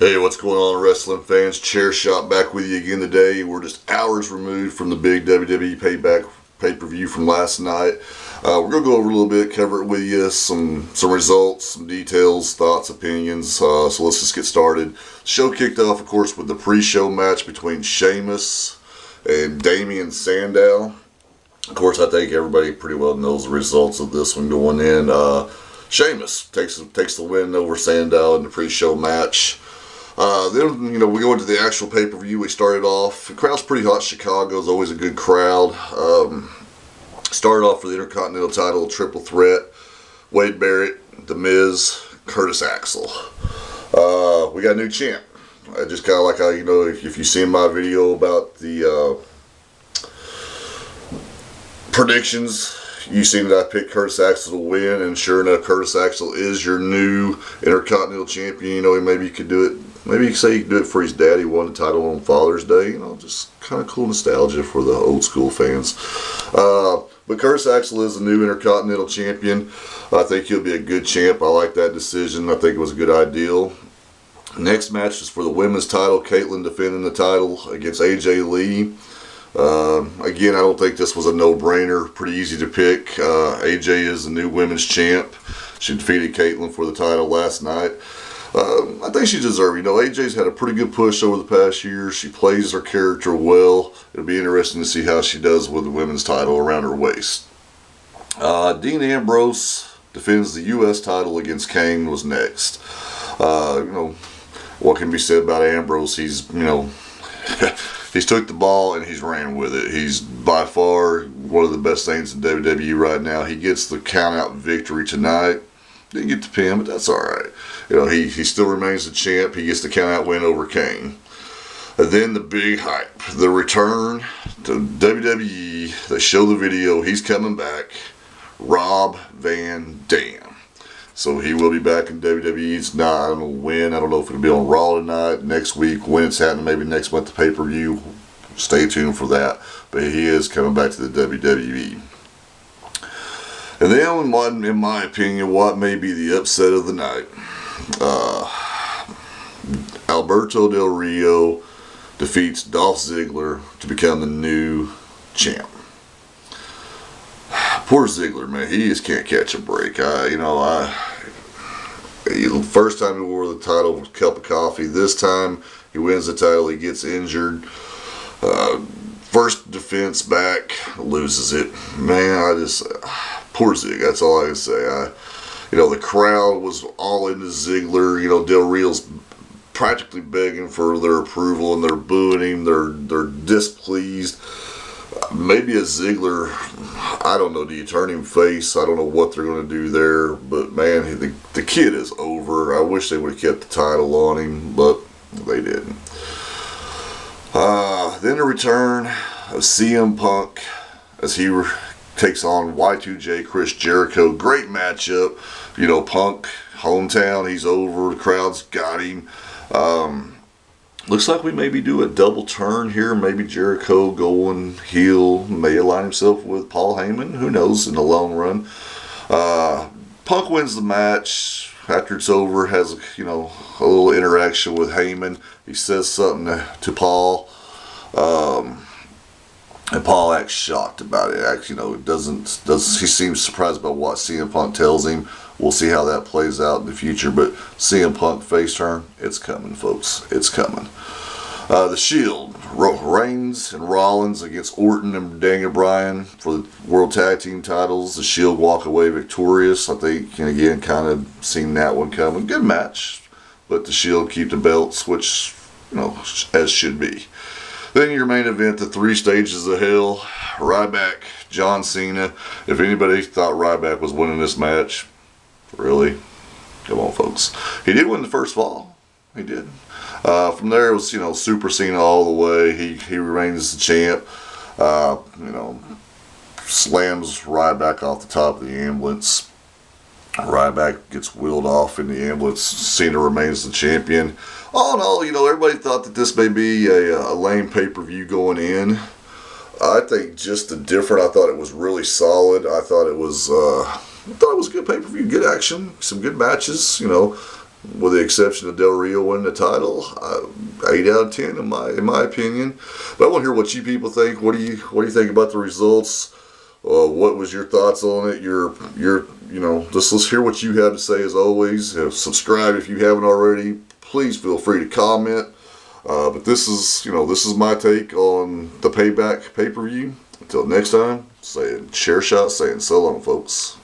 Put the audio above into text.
Hey, what's going on, wrestling fans? ChairShot back with you again today. We're just hours removed from the big WWE Payback pay-per-view from last night. We're going to go over a little bit, cover it with you, some results, some details, thoughts, opinions. So let's just get started. The show kicked off, of course, with the pre-show match between Sheamus and Damien Sandow. Of course, I think everybody pretty well knows the results of this one going in. Sheamus takes the win over Sandow in the pre-show match. Then, we go into the actual pay-per-view. We started off, the crowd's pretty hot. Chicago's always a good crowd. Started off for the Intercontinental title, triple threat. Wade Barrett, The Miz, Curtis Axel. We got a new champ. Just kind of like how, if you seen my video about the predictions, you seen that I picked Curtis Axel to win, and sure enough, Curtis Axel is your new Intercontinental champion. Maybe you could do it. Maybe you could say you could do it for his dad. He won the title on Father's Day. Just kind of cool nostalgia for the old school fans. But Curtis Axel is the new Intercontinental champion. I think he'll be a good champ. I like that decision. I think it was a good idea. Next match is for the women's title. Caitlyn defending the title against AJ Lee. Again, I don't think this was a no-brainer. Pretty easy to pick. AJ is the new women's champ. She defeated Caitlyn for the title last night. I think she deserved it. AJ's had a pretty good push over the past year. She plays her character well. It'll be interesting to see how she does with the women's title around her waist. Dean Ambrose defends the U.S. title against Kane was next. What can be said about Ambrose? He's, he's took the ball and he's ran with it. He's by far one of the best things in WWE right now. He gets the count-out victory tonight. Didn't get the pin, but that's all right. He still remains the champ. He gets the count-out win over Kane. And then the big hype, the return to WWE. They show the video. He's coming back. Rob Van Dam. So he will be back in WWE. It's not, I don't know when. I don't know if it'll be on Raw tonight, next week, when it's happening, maybe next month, the pay-per-view. Stay tuned for that. But he is coming back to the WWE. And then, in my opinion, what may be the upset of the night. Alberto Del Rio defeats Dolph Ziggler to become the new champ. Poor Ziggler, man. He just can't catch a break. First time he wore the title was a cup of coffee. This time he wins the title. He gets injured. First defense back, loses it. Man, poor Zig. That's all I can say. The crowd was all into Ziggler. Del Rio's practically begging for their approval, and they're booing him. They're displeased. Maybe a Ziggler, I don't know, do you turn him face? I don't know what they're going to do there. But, man, the kid is over. I wish they would have kept the title on him, but they didn't. Then the return of CM Punk as he takes on Y2J Chris Jericho. Great matchup. Punk, hometown, he's over. The crowd's got him. Looks like we maybe do a double turn here. Maybe Jericho going heel, may align himself with Paul Heyman. Who knows in the long run. Punk wins the match. After it's over, has a little interaction with Heyman. He says something to Paul. And Paul acts shocked about it. He seems surprised by what CM Punk tells him. We'll see how that plays out in the future. But CM Punk face turn, it's coming, folks. It's coming. The Shield, Reigns and Rollins against Orton and Daniel Bryan for the World Tag Team titles. The Shield walk away victorious. I think, and again, kind of seen that one coming. Good match, but the Shield keep the belts, which, as should be. Then your main event, the 3 stages of hell. Ryback, John Cena. If anybody thought Ryback was winning this match, really? Come on, folks. He did win the first fall. He did. From there, it was, Super Cena all the way. He remains the champ. Slams Ryback off the top of the ambulance. Ryback gets wheeled off in the ambulance. Cena remains the champion. All in all, everybody thought that this may be a lame pay-per-view going in. I think just the different. I thought it was really solid. I thought it was a good pay-per-view, good action, some good matches. with the exception of Del Rio winning the title. 8 out of 10 in my opinion. But I want to hear what you people think. What do you think about the results? What was your thoughts on it? Let's hear what you have to say as always. Subscribe if you haven't already. Please feel free to comment. But this is my take on the Payback pay-per-view. Until next time, saying ChairShot, saying so long, folks.